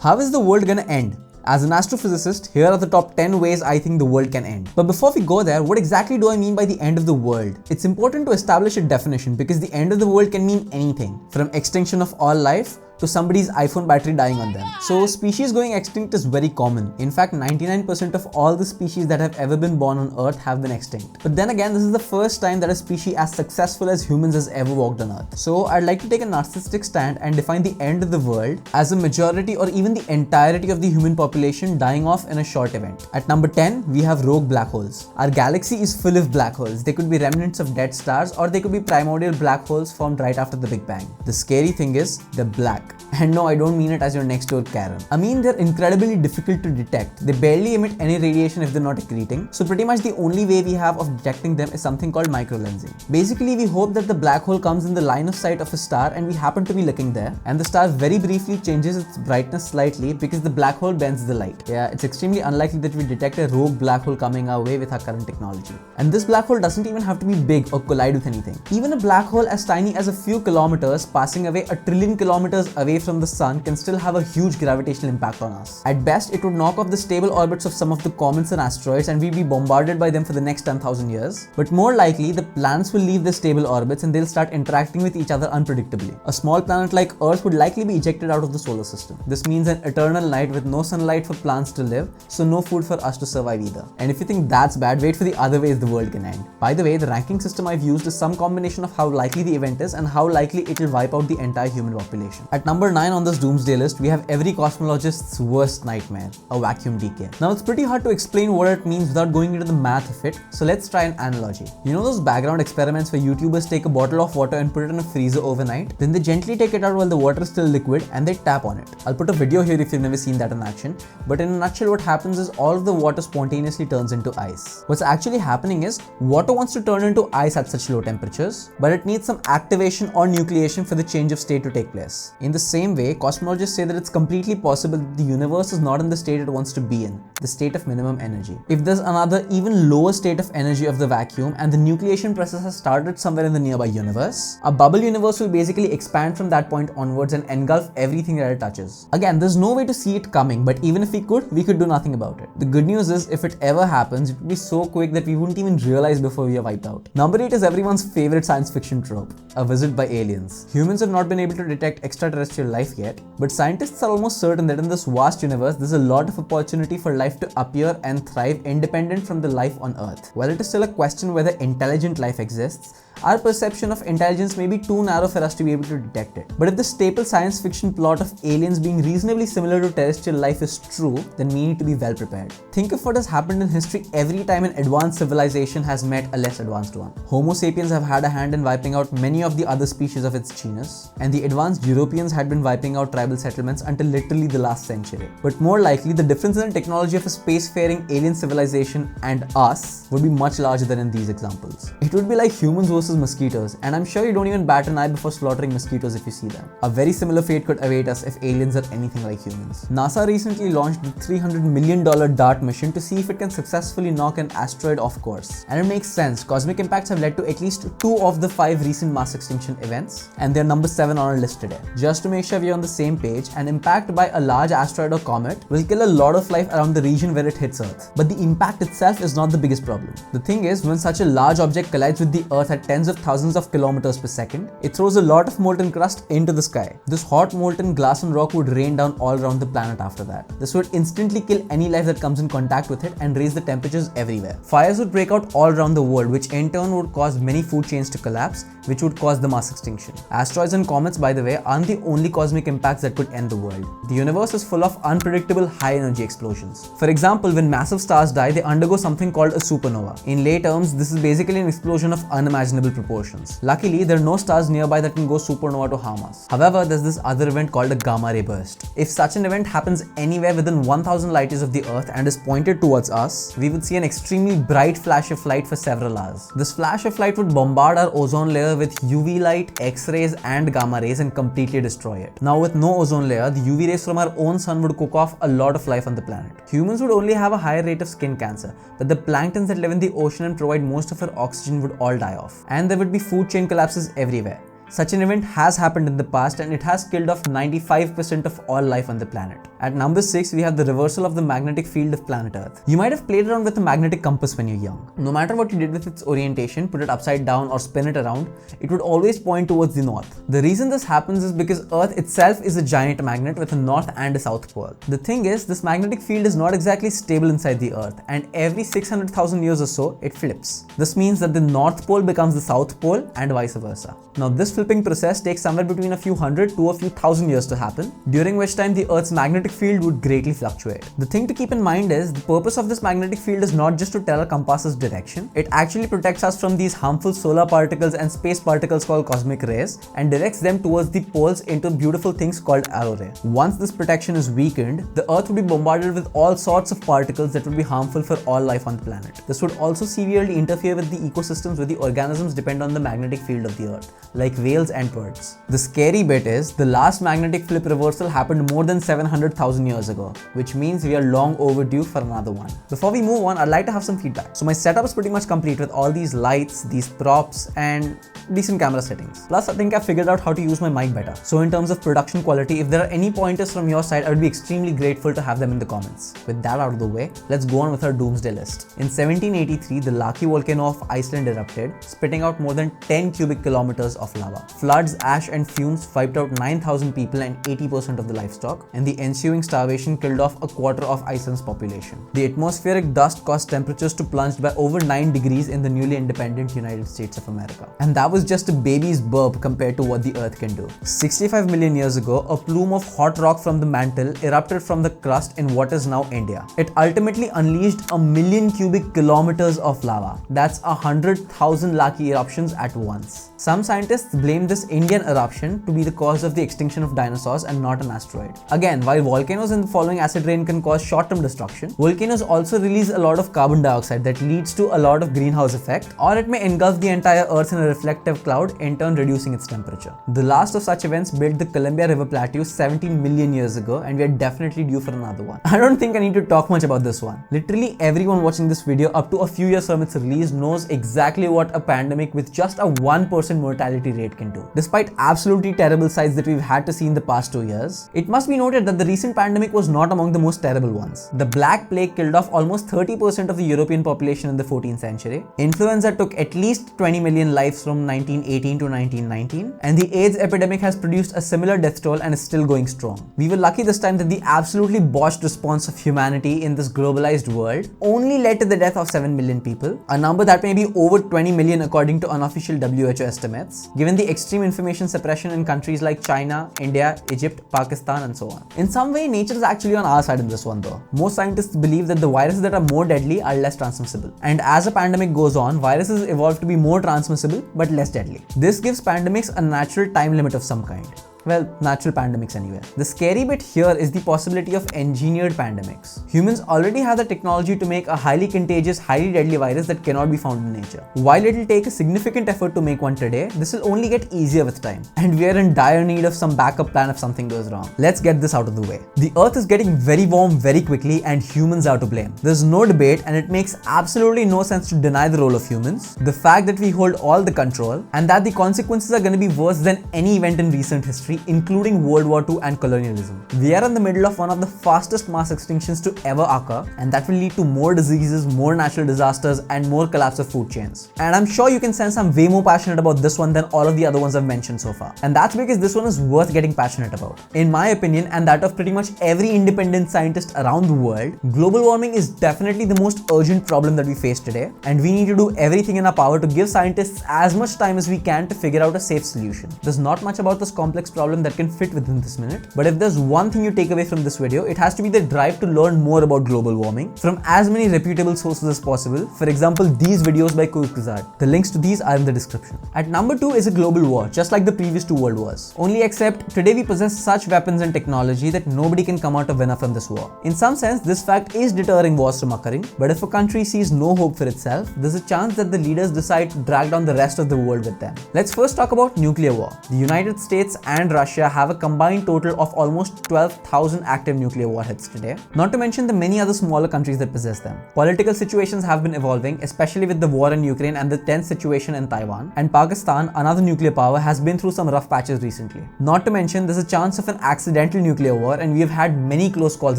How is the world gonna end? As an astrophysicist, here are the top 10 ways I think the world can end. But before we go there, what exactly do I mean by the end of the world? It's important to establish a definition because the end of the world can mean anything, from extinction of all life to somebody's iPhone battery dying on them. So species going extinct is very common. In fact, 99% of all the species that have ever been born on Earth have been extinct. But then again, this is the first time that a species as successful as humans has ever walked on Earth. So I'd like to take a narcissistic stand and define the end of the world as a majority or even the entirety of the human population dying off in a short event. At number 10, we have rogue black holes. Our galaxy is full of black holes. They could be remnants of dead stars or they could be primordial black holes formed right after the Big Bang. The scary thing is, they're black. And no, I don't mean it as your next door Karen. I mean they're incredibly difficult to detect. They barely emit any radiation if they're not accreting. So pretty much the only way we have of detecting them is something called microlensing. Basically, we hope that the black hole comes in the line of sight of a star and we happen to be looking there. And the star very briefly changes its brightness slightly because the black hole bends the light. Yeah, it's extremely unlikely that we detect a rogue black hole coming our way with our current technology. And this black hole doesn't even have to be big or collide with anything. Even a black hole as tiny as a few kilometers passing away a trillion kilometers away from the sun can still have a huge gravitational impact on us. At best, it would knock off the stable orbits of some of the comets and asteroids and we'd be bombarded by them for the next 10,000 years. But more likely, the planets will leave their stable orbits and they'll start interacting with each other unpredictably. A small planet like Earth would likely be ejected out of the solar system. This means an eternal night with no sunlight for plants to live, so no food for us to survive either. And if you think that's bad, wait for the other ways the world can end. By the way, the ranking system I've used is some combination of how likely the event is and how likely it'll wipe out the entire human population. At number 9 on this doomsday list, we have every cosmologist's worst nightmare, a vacuum decay. Now it's pretty hard to explain what it means without going into the math of it, so let's try an analogy. You know those background experiments where YouTubers take a bottle of water and put it in a freezer overnight? Then they gently take it out while the water is still liquid and they tap on it. I'll put a video here if you've never seen that in action, but in a nutshell what happens is all of the water spontaneously turns into ice. What's actually happening is water wants to turn into ice at such low temperatures, but it needs some activation or nucleation for the change of state to take place. In the same way, cosmologists say that it's completely possible that the universe is not in the state it wants to be in, the state of minimum energy. If there's another even lower state of energy of the vacuum and the nucleation process has started somewhere in the nearby universe, a bubble universe will basically expand from that point onwards and engulf everything that it touches. Again, there's no way to see it coming, but even if we could do nothing about it. The good news is, if it ever happens, it would be so quick that we wouldn't even realize before we are wiped out. Number 8 is everyone's favorite science fiction trope, a visit by aliens. Humans have not been able to detect extraterrestrial life yet, but scientists are almost certain that in this vast universe, there's a lot of opportunity for life to appear and thrive independent from the life on Earth. While it is still a question whether intelligent life exists, our perception of intelligence may be too narrow for us to be able to detect it. But if the staple science fiction plot of aliens being reasonably similar to terrestrial life is true, then we need to be well prepared. Think of what has happened in history every time an advanced civilization has met a less advanced one. Homo sapiens have had a hand in wiping out many of the other species of its genus, and the advanced Europeans had been wiping out tribal settlements until literally the last century. But more likely, the difference in the technology of a spacefaring alien civilization and us would be much larger than in these examples. It would be like humans versus mosquitoes, and I'm sure you don't even bat an eye before slaughtering mosquitoes if you see them. A very similar fate could await us if aliens are anything like humans. NASA recently launched the $300 million DART mission to see if it can successfully knock an asteroid off course. And it makes sense. Cosmic impacts have led to at least 2 of the 5 recent mass extinction events, and they're number 7 on our list today. Just to make sure we're on the same page, an impact by a large asteroid or comet will kill a lot of life around the region where it hits Earth. But the impact itself is not the biggest problem. The thing is, when such a large object collides with the Earth at tens of thousands of kilometers per second, it throws a lot of molten crust into the sky. This hot molten glass and rock would rain down all around the planet after that. This would instantly kill any life that comes in contact with it and raise the temperatures everywhere. Fires would break out all around the world, which in turn would cause many food chains to collapse, which would cause the mass extinction. Asteroids and comets, by the way, aren't the only cosmic impacts that could end the world. The universe is full of unpredictable high-energy explosions. For example, when massive stars die, they undergo something called a supernova. In lay terms, this is basically an explosion of unimaginable proportions. Luckily, there are no stars nearby that can go supernova to harm us. However, there's this other event called a gamma ray burst. If such an event happens anywhere within 1000 light years of the Earth and is pointed towards us, we would see an extremely bright flash of light for several hours. This flash of light would bombard our ozone layer with UV light, X-rays and gamma rays and completely destroy it. Now with no ozone layer, the UV rays from our own sun would cook off a lot of life on the planet. Humans would only have a higher rate of skin cancer, but the planktons that live in the ocean and provide most of our oxygen would all die off. And there would be food chain collapses everywhere. Such an event has happened in the past and it has killed off 95% of all life on the planet. At number 6, we have the reversal of the magnetic field of planet Earth. You might have played around with a magnetic compass when you're young. No matter what you did with its orientation, put it upside down or spin it around, it would always point towards the north. The reason this happens is because Earth itself is a giant magnet with a north and a south pole. The thing is, this magnetic field is not exactly stable inside the Earth, and every 600,000 years or so, it flips. This means that the north pole becomes the south pole and vice versa. Now, this flipping process takes somewhere between a few hundred to a few thousand years to happen, during which time the Earth's magnetic field would greatly fluctuate. The thing to keep in mind is, the purpose of this magnetic field is not just to tell a compass's direction. It actually protects us from these harmful solar particles and space particles called cosmic rays and directs them towards the poles into beautiful things called aurora. Once this protection is weakened, the Earth would be bombarded with all sorts of particles that would be harmful for all life on the planet. This would also severely interfere with the ecosystems where the organisms depend on the magnetic field of the Earth, like whales and birds. The scary bit is, the last magnetic flip reversal happened more than 700,000 years ago, which means we are long overdue for another one. Before we move on, I'd like to have some feedback. So my setup is pretty much complete with all these lights, these props, and decent camera settings. Plus, I think I've figured out how to use my mic better. So in terms of production quality, if there are any pointers from your side, I would be extremely grateful to have them in the comments. With that out of the way, let's go on with our doomsday list. In 1783, the Laki volcano of Iceland erupted, spitting out more than 10 cubic kilometers of lava. Floods, ash and fumes wiped out 9,000 people and 80% of the livestock, and the ensuing starvation killed off a quarter of Iceland's population. The atmospheric dust caused temperatures to plunge by over 9 degrees in the newly independent United States of America. And that was just a baby's burp compared to what the Earth can do. 65 million years ago, a plume of hot rock from the mantle erupted from the crust in what is now India. It ultimately unleashed 1,000,000 cubic kilometers of lava. That's 100,000 Laki eruptions at once. Some scientists blame this Indian eruption to be the cause of the extinction of dinosaurs and not an asteroid. Again, while volcanoes and the following acid rain can cause short-term destruction, volcanoes also release a lot of carbon dioxide that leads to a lot of greenhouse effect, or it may engulf the entire Earth in a reflective cloud, in turn reducing its temperature. The last of such events built the Columbia River Plateau 17 million years ago, and we are definitely due for another one. I don't think I need to talk much about this one. Literally everyone watching this video up to a few years from its release knows exactly what a pandemic with just a 1% mortality rate can do. Despite absolutely terrible sights that we've had to see in the past 2 years, it must be noted that the recent pandemic was not among the most terrible ones. The Black Plague killed off almost 30% of the European population in the 14th century. Influenza took at least 20 million lives from 1918 to 1919, and the AIDS epidemic has produced a similar death toll and is still going strong. We were lucky this time that the absolutely botched response of humanity in this globalized world only led to the death of 7 million people, a number that may be over 20 million according to unofficial WHO estimates, given the extreme information suppression in countries like China, India, Egypt, Pakistan, and so on. In some way, nature is actually on our side in this one though. Most scientists believe that the viruses that are more deadly are less transmissible. And as a pandemic goes on, viruses evolve to be more transmissible but less deadly. This gives pandemics a natural time limit of some kind. Well, natural pandemics anyway. The scary bit here is the possibility of engineered pandemics. Humans already have the technology to make a highly contagious, highly deadly virus that cannot be found in nature. While it will take a significant effort to make one today, this will only get easier with time. And we are in dire need of some backup plan if something goes wrong. Let's get this out of the way. The Earth is getting very warm very quickly and humans are to blame. There's no debate and it makes absolutely no sense to deny the role of humans, the fact that we hold all the control, and that the consequences are going to be worse than any event in recent history, including World War II and colonialism. We are in the middle of one of the fastest mass extinctions to ever occur, and that will lead to more diseases, more natural disasters, and more collapse of food chains. And I'm sure you can sense I'm way more passionate about this one than all of the other ones I've mentioned so far. And that's because this one is worth getting passionate about. In my opinion, and that of pretty much every independent scientist around the world, global warming is definitely the most urgent problem that we face today, and we need to do everything in our power to give scientists as much time as we can to figure out a safe solution. There's not much about this complex problem that can fit within this minute, but if there's one thing you take away from this video, it has to be the drive to learn more about global warming from as many reputable sources as possible. For example, these videos by Kurzgesagt. The links to these are in the description. At number 2 is a global war, just like the previous 2 world wars. Only except today we possess such weapons and technology that nobody can come out a winner from this war. In some sense, this fact is deterring wars from occurring, but if a country sees no hope for itself, there's a chance that the leaders decide to drag down the rest of the world with them. Let's first talk about nuclear war. The United States and and Russia have a combined total of almost 12,000 active nuclear warheads today, not to mention the many other smaller countries that possess them. Political situations have been evolving, especially with the war in Ukraine and the tense situation in Taiwan, and Pakistan, another nuclear power, has been through some rough patches recently. Not to mention, there's a chance of an accidental nuclear war, and we have had many close calls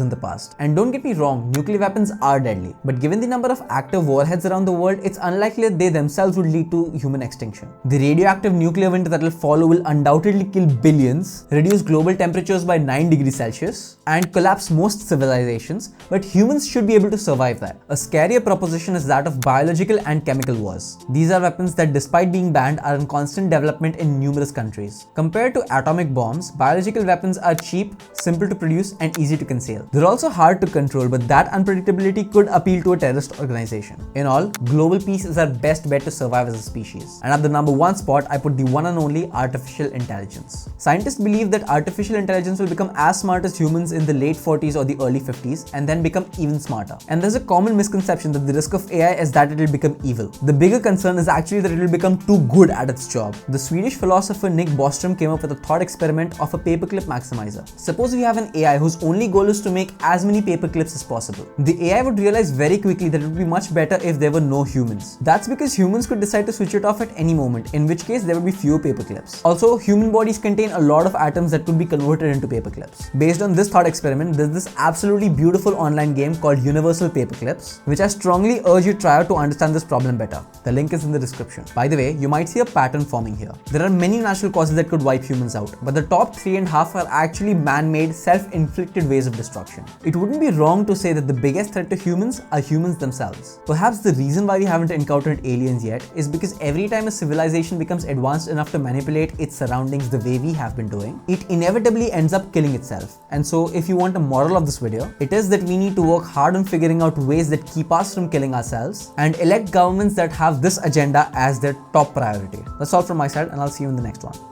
in the past. And don't get me wrong, nuclear weapons are deadly, but given the number of active warheads around the world, it's unlikely that they themselves would lead to human extinction. The radioactive nuclear winter that will follow will undoubtedly kill billions, reduce global temperatures by 9 degrees Celsius, and collapse most civilizations, but humans should be able to survive that. A scarier proposition is that of biological and chemical wars. These are weapons that, despite being banned, are in constant development in numerous countries. Compared to atomic bombs, biological weapons are cheap, simple to produce, and easy to conceal. They're also hard to control, but that unpredictability could appeal to a terrorist organization. In all, global peace is our best bet to survive as a species. And at the number 1 spot, I put the one and only artificial intelligence. Scientists believe that artificial intelligence will become as smart as humans in the late 40s or the early 50s, and then become even smarter. And there's a common misconception that the risk of AI is that it will become evil. The bigger concern is actually that it will become too good at its job. The Swedish philosopher Nick Bostrom came up with a thought experiment of a paperclip maximizer. Suppose we have an AI whose only goal is to make as many paperclips as possible. The AI would realize very quickly that it would be much better if there were no humans. That's because humans could decide to switch it off at any moment, in which case there would be fewer paperclips. Also, human bodies contain a lot of atoms that could be converted into paperclips. Based on this thought experiment, there's this absolutely beautiful online game called Universal Paperclips, which I strongly urge you try out to understand this problem better. The link is in the description. By the way, you might see a pattern forming here. There are many natural causes that could wipe humans out, but the top 3.5 are actually man-made, self-inflicted ways of destruction. It wouldn't be wrong to say that the biggest threat to humans are humans themselves. Perhaps the reason why we haven't encountered aliens yet is because every time a civilization becomes advanced enough to manipulate its surroundings the way we have been doing, it inevitably ends up killing itself. And so, if you want a moral of this video, it is that we need to work hard on figuring out ways that keep us from killing ourselves and elect governments that have this agenda as their top priority. That's all from my side, and I'll see you in the next one.